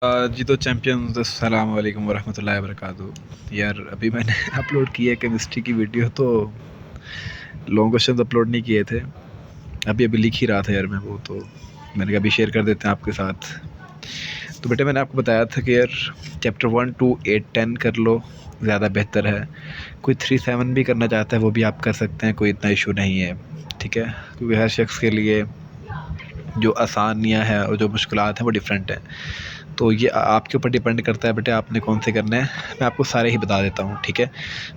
जी तो चैम्पियंस अस्सलाम वालेकुम वरहमतुल्लाहि वबरकातुहू। यार अभी मैंने अपलोड की है केमिस्ट्री की वीडियो, तो लॉन्ग क्वेश्चन अपलोड नहीं किए थे। अभी अभी लिख ही रहा था यार मैं वो, तो मैंने कहा अभी शेयर कर देते हैं आपके साथ। तो बेटे मैंने आपको बताया था कि यार चैप्टर 1 to 8 10 कर लो, ज़्यादा बेहतर है। कोई 3 7 भी करना चाहता है वो भी आप कर सकते हैं, कोई इतना इशू नहीं है, ठीक है। क्योंकि हर शख्स के लिए जो आसानियाँ हैं और जो मुश्किलात हैं वो डिफरेंट हैं। तो ये आपके ऊपर डिपेंड करता है बेटे आपने कौन से करने हैं। मैं आपको सारे ही बता देता हूँ, ठीक है।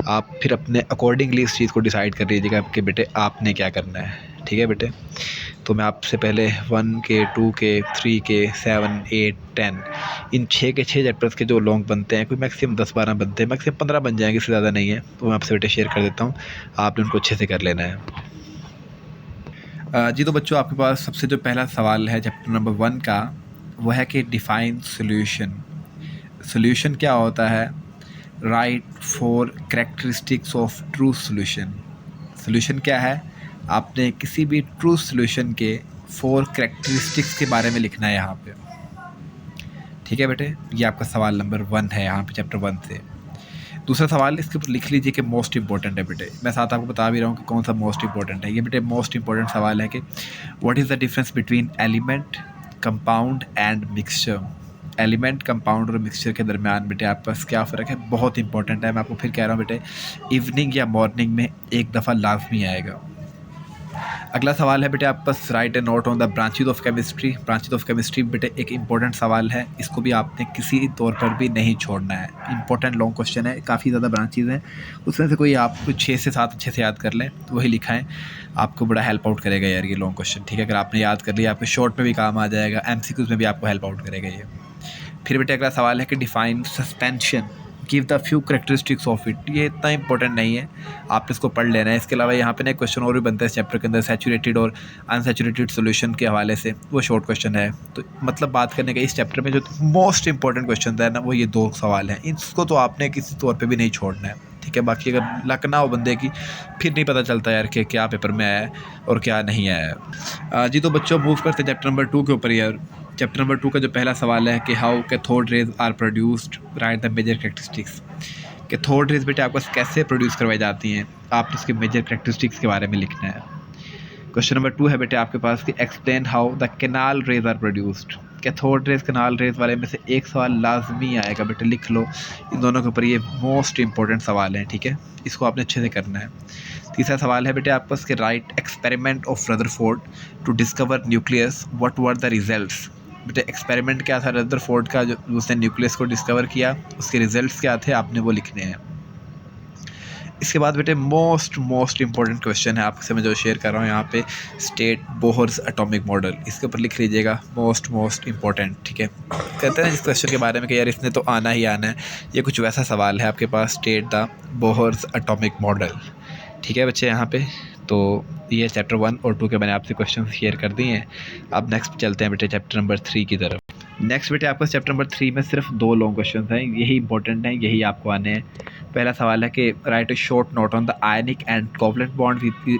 आप फिर अपने अकॉर्डिंगली इस चीज़ को डिसाइड कर लीजिएगा कि बेटे आपने क्या करना है, ठीक है बेटे। तो मैं आपसे पहले 1 के 2 के 3 के 7 8 10 इन 6 के 6 चैप्टर्स के जो लॉन्ग बनते हैं, कोई मैक्सिमम 10 12 बनते हैं, मैक्सिमम 15 बन जाएंगे, इससे ज़्यादा नहीं है। तो मैं आपसे बेटे शेयर कर देता हूँ, आपने उनको अच्छे से कर लेना है। जी तो बच्चों आपके पास सबसे जो पहला सवाल है चैप्टर नंबर 1 का, वो है कि डिफाइन सोल्यूशन। सोल्यूशन क्या होता है? Right 4 characteristics of true solution. Solution क्या है? आपने किसी भी ट्रू सोल्यूशन के 4 कैरेक्टरिस्टिक्स के बारे में लिखना है यहाँ पे, ठीक है बेटे। ये आपका सवाल नंबर 1 है यहाँ पे चैप्टर 1 से। दूसरा सवाल इसके ऊपर लिख लीजिए कि मोस्ट इंपॉर्टेंट है बेटे। मैं साथ आपको बता भी रहा हूँ कि कौन सा मोस्ट इंपॉर्टेंट है। ये बेटे मोस्ट इंपॉर्टेंट सवाल है कि what is the difference between element, compound and mixture. Element, compound और मिक्सचर के दरमियान बेटे आपके पास क्या फ़र्क है, बहुत इंपॉर्टेंट है। मैं आपको फिर कह रहा हूँ बेटे, इवनिंग या मॉर्निंग में एक दफ़ा लाजमी आएगा। अगला सवाल है बेटे आपके पास, write a note on the branches of chemistry. Branches of chemistry बेटे एक इंपॉर्टेंट सवाल है, इसको भी आपने किसी तौर पर भी नहीं छोड़ना है। इंपॉर्टेंट लॉन्ग क्वेश्चन है, काफ़ी ज़्यादा ब्रांचेज हैं, उसमें से कोई आप 6 से 7 अच्छे से याद कर लें तो वही लिखा है, आपको बड़ा हेल्प आउट करेगा यार ये लॉन्ग क्वेश्चन, ठीक है। अगर आपने याद कर लिया आपके शॉर्ट में भी काम आ जाएगा, MCQs में भी आपको हेल्प आउट करेगा ये। फिर बेटे अगला सवाल है कि define suspension, give the few characteristics of it. ये इतना इंपॉर्टेंट नहीं है, आप इसको पढ़ लेना है। इसके अलावा यहाँ पे ना एक क्वेश्चन और भी बनता है इस चैप्टर के अंदर, सैचुरेटेड और अनसैचुरेटेड सॉल्यूशन के हवाले से, वो शॉर्ट क्वेश्चन है। तो मतलब बात करने का इस चैप्टर में जो मोस्ट इंपॉर्टेंट क्वेश्चन है ना, वो ये 2 सवाल हैं, इसको तो आपने किसी तौर पर भी नहीं छोड़ना है, ठीक है। बाकी अगर लक ना हो बंदे की, फिर नहीं पता चलता यार कि क्या पेपर में आया है और क्या नहीं आया है। जी तो बच्चों मूव करते चैप्टर नंबर 2 के ऊपर। यार चैप्टर नंबर 2 का जो पहला सवाल है कि how cathode rays are produced, write the major characteristics. Cathode rays बेटे आपको कैसे प्रोड्यूस करवाई जाती हैं, आपने उसके मेजर कैरेक्टरिस्टिक्स के बारे में लिखना है। क्वेश्चन नंबर 2 है बेटे आपके पास कि explain how the canal rays are produced. Cathode rays canal rays वाले में से एक सवाल लाजमी आएगा बेटे, लिख लो इन दोनों के ऊपर, ये मोस्ट इंपॉर्टेंट सवाल है, ठीक है। इसको आपने अच्छे से करना है। तीसरा सवाल है बेटे आपके पास कि write experiment of Rutherford to discover nucleus, what were the results. बेटे एक्सपेरिमेंट क्या था रदरफोर्ड का, जो उसने न्यूक्लियस को डिस्कवर किया, उसके रिजल्ट्स क्या थे, आपने वो लिखने हैं। इसके बाद बेटे मोस्ट इंपॉर्टेंट क्वेश्चन है आपसे मैं जो शेयर कर रहा हूँ यहाँ पे, स्टेट बोहर्स एटॉमिक मॉडल। इसके ऊपर लिख लीजिएगा मोस्ट इंपॉर्टेंट, ठीक है। कहते हैं इस क्वेश्चन के बारे में कि यार इसने तो आना ही आना है, ये कुछ वैसा सवाल है आपके पास, state the Bohr's atomic model, ठीक है बच्चे यहाँ पे। तो ये चैप्टर 1 और 2 के मैंने आपसे क्वेश्चन शेयर कर दिए हैं। अब नेक्स्ट चलते हैं बेटे चैप्टर नंबर 3 की तरफ। नेक्स्ट बेटे आपका चैप्टर नंबर 3 में सिर्फ 2 लॉन्ग क्वेश्चन हैं, यही इंपॉर्टेंट हैं, यही आपको आने हैं। पहला सवाल है कि right A short note on the ionic and covalent bond with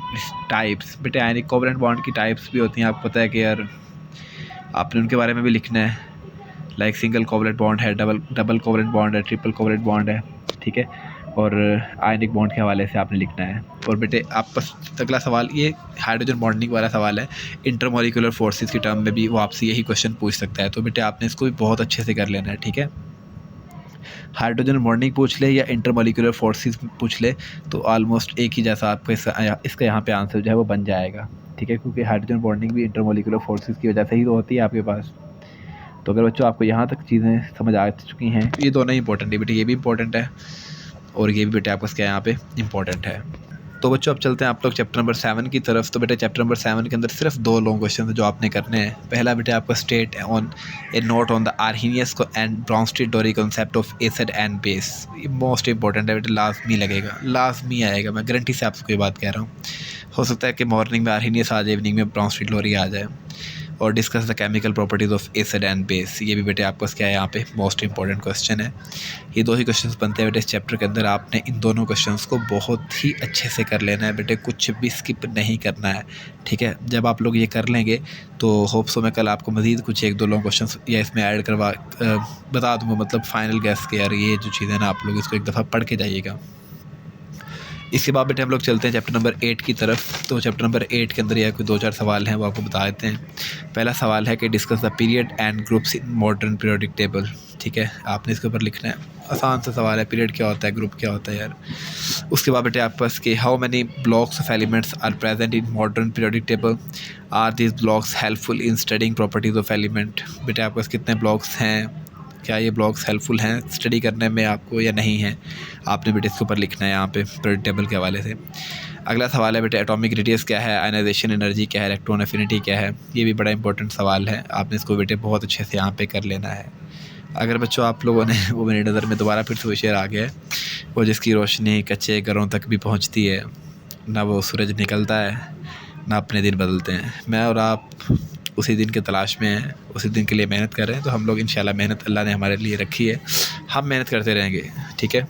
types. बेटे आयनिक कोवलेंट बॉन्ड की टाइप्स भी होती हैं, आपको पता है कि यार आपने उनके बारे में भी लिखना है। लाइक सिंगल कोवलेंट बॉन्ड है, डबल कोवलेंट बॉन्ड है, ट्रिपल कोवलेंट बॉन्ड है, ठीक है। और आयनिक बॉन्ड के हवाले से आपने लिखना है। और बेटे आपका अगला सवाल ये हाइड्रोजन बॉन्डिंग वाला सवाल है, इंटरमोलिकुलर फोर्सेस की टर्म में भी वो आपसे यही क्वेश्चन पूछ सकता है, तो बेटे आपने इसको भी बहुत अच्छे से कर लेना है, ठीक है। हाइड्रोजन बॉन्डिंग पूछ ले या इंटरमोलिकुलर फोर्सेस पूछ ले, तो ऑलमोस्ट एक ही जैसा आपको इसका यहाँ पे आंसर जो है वो बन जाएगा, ठीक है। क्योंकि हाइड्रोजन बॉन्डिंग भी इंटरमोलिकुलर फोर्सेस की वजह से ही तो होती है आपके पास। तो अगर बच्चों आपको यहाँ तक चीज़ें समझ आ चुकी हैं, ये दोनों ही इंपॉर्टेंट है बेटे, ये भी इंपॉर्टेंट है और ये भी बेटे आपका क्या यहाँ पे इंपॉर्टेंट है। तो बच्चों अब चलते हैं आप लोग चैप्टर नंबर 7 की तरफ। तो बेटे चैप्टर नंबर 7 के अंदर सिर्फ 2 लॉन्ग क्वेश्चन है जो आपने करने हैं। पहला बेटे आपका state on a note on the Arrhenius and Bronsted theory concept of acid and base. ये मोस्ट इंपॉर्टेंट है बेटे, लाजमी लगेगा, लाजमी आएगा, मैं गारंटी से आपको ये बात कह रहा हूँ। हो सकता है कि मॉर्निंग में आर्हीनियस आ जाए, इवनिंग में ब्राउनस्टीन डोरी आ जाए। और discuss the chemical properties of acid and base. ये भी बेटे आपको क्या है यहाँ पे मोस्ट इंपॉर्टेंट क्वेश्चन है। ये 2 ही क्वेश्चंस बनते हैं बेटे इस चैप्टर के अंदर। आपने इन दोनों क्वेश्चंस को बहुत ही अच्छे से कर लेना है बेटे, कुछ भी स्किप नहीं करना है, ठीक है। जब आप लोग ये कर लेंगे तो होप सो मैं कल आपको मज़ीद कुछ 1-2 लॉन्ग क्वेश्चंस या इसमें ऐड करवा बता दूँगा, मतलब फाइनल गैस के यार ये जो चीज़ें ना आप लोग इसको एक दफ़ा पढ़ के जाइएगा। इसके बाद बेटे हम लोग चलते हैं चैप्टर नंबर 8 की तरफ। तो चैप्टर नंबर 8 के अंदर यह कोई 2-4 सवाल हैं वो आपको बता देते हैं। पहला सवाल है कि discuss the period and groups in modern periodic table, ठीक है। आपने इसके ऊपर लिखना है, आसान सा सवाल है, पीरियड क्या होता है, ग्रुप क्या होता है यार। उसके बाद बेटे आपके पास कि how many blocks of elements are present in modern periodic table, are this blocks helpful in studying properties of element. बेटे आपके पास कितने ब्लॉक्स हैं, क्या ये ब्लॉक्स हेल्पफुल हैं स्टडी करने में आपको या नहीं है, आपने बेटे इसके ऊपर लिखना है यहाँ पे पीरियोडिक टेबल के हवाले से। अगला सवाल है बेटे एटॉमिक रेडियस क्या है, आयनाइजेशन एनर्जी क्या है, इलेक्ट्रॉन एफिनिटी क्या है। ये भी बड़ा इंपॉर्टेंट सवाल है, आपने इसको बेटे बहुत अच्छे से यहाँ पे कर लेना है। अगर बच्चों आप लोगों ने वो मेरी नज़र में दोबारा फिर से वो शेर आ गया है, वो जिसकी रोशनी कच्चे घरों तक भी पहुँचती है, ना वो सूरज निकलता है ना अपने दिन बदलते हैं। मैं और आप उसी दिन की तलाश में हैं, उसी दिन के लिए मेहनत कर रहे हैं। तो हम लोग इंशाल्लाह मेहनत अल्लाह ने हमारे लिए रखी है, हम मेहनत करते रहेंगे, ठीक है।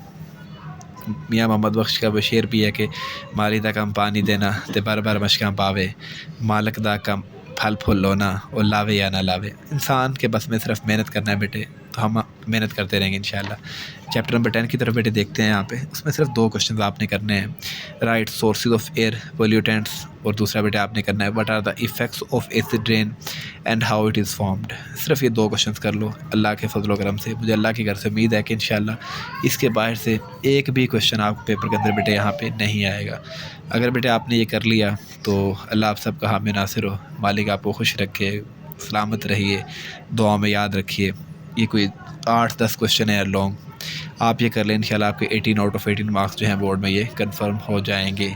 मियाँ मोहम्मद बख्श का वो शेर भी है कि माली दा कम पानी देना ते बार बार मशकां पावे, मालक दा कम फल फूल लोना और लावे या ना लावे। इंसान के बस में सिर्फ मेहनत करना है बेटे, तो हम मेहनत करते रहेंगे इंशाल्लाह। चैप्टर नंबर 10 की तरफ बेटे देखते हैं यहाँ पे। उसमें सिर्फ 2 क्वेश्चन आपने करने हैं, write sources of air pollutants, और दूसरा बेटे आपने करना है what are the effects of acid rain and how it is formed. सिर्फ ये 2 क्वेश्चन कर लो अल्लाह के फजल करम से। मुझे अल्लाह के घर से उम्मीद है कि इंशाल्लाह इसके बाहर से एक भी क्वेश्चन आपको पेपर के अंदर बेटे यहाँ पे नहीं आएगा। अगर बेटे आपने ये कर लिया तो अल्लाह आप सबका हामी नासिर हो, मालिक आपको खुश रखे, सलामत रहिए, दुआ में याद रखिए। ये कोई 8-10 क्वेश्चन है लॉन्ग, आप ये कर लें इंशाल्लाह आपके 18 आउट ऑफ 18 मार्क्स जो हैं बोर्ड में ये कंफर्म हो जाएंगे।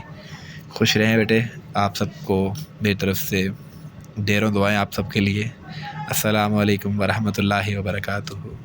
खुश रहें बेटे, आप सबको मेरी तरफ़ से ढेरों दुआएं आप सबके लिए। अस्सलामु अलैकुम वरहमतुल्लाहि वबरकातुहू।